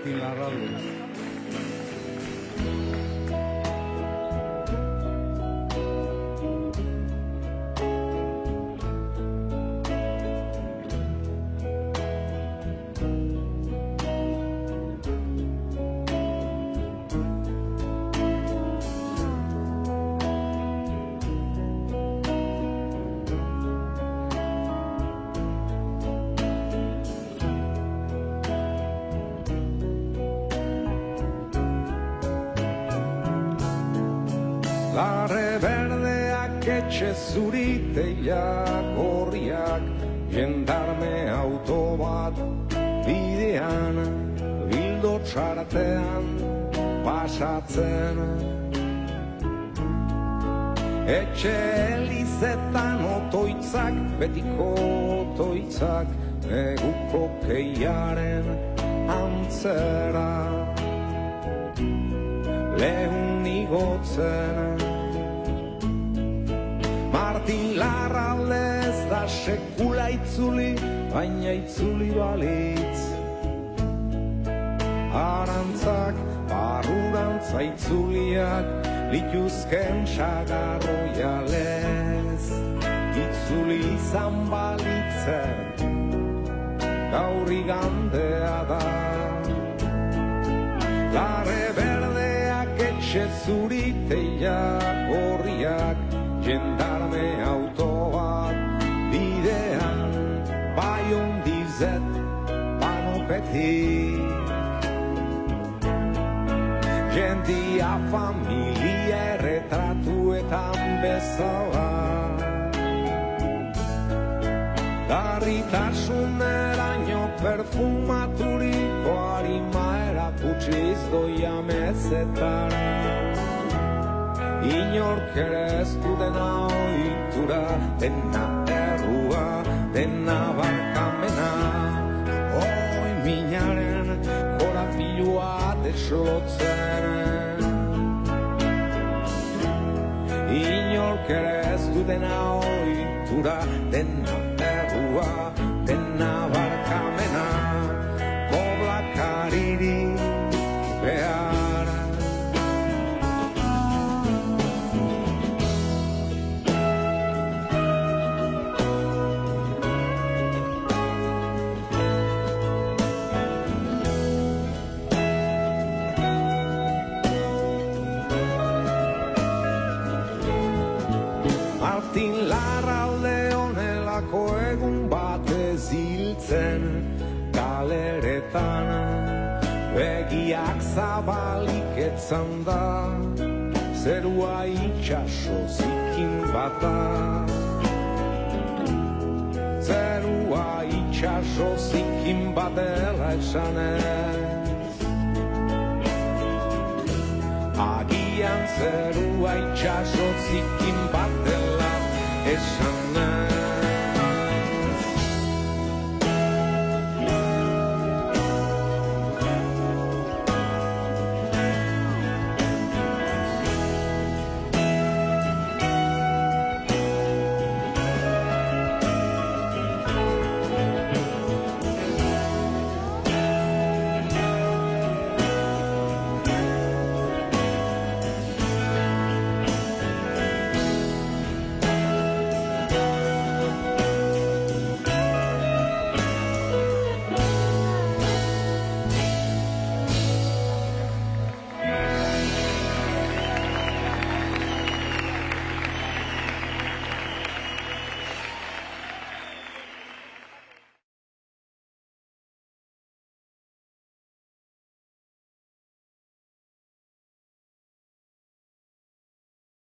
Martin Larralde. Larre berdeak etxe zuriteiak gorriak, jendarme auto bat bidean, bildo txartean pasatzen. Etxe elizetan otoitzak, betiko otoitzak, neguko keiaren antzera. Lehun igotzen Martin Larralde ez da sekula itzuli, baina itzuli balitz. Arantzak, barrurantza itzuliak, lituzken sagarroialez. Itzuli izan balitzen, gaur igandea da. Larre berdeak etxe zuriteiak gorriak, jendarme auto bat bidean, bai ondizet panopetik. Jendia familia erretratuetan bezala, darritasuneraino perfumaturiko harima erakutsiz doia mezetara. Inork ere ez du dena ohitura, dena errua, dena barkamena. Oi minaren korapilua deslotzen. Inork ere ez du dena ohitura, dena errua, dena barkamena. Koblakaririk behar. Martin Larralde honelako egun batez hiltzen galeretan, begiak zabalik etzan da, zerua itxaso zikin bata. Zerua itxaso zikin batela esanez, agian zerua itxaso zikin batela esan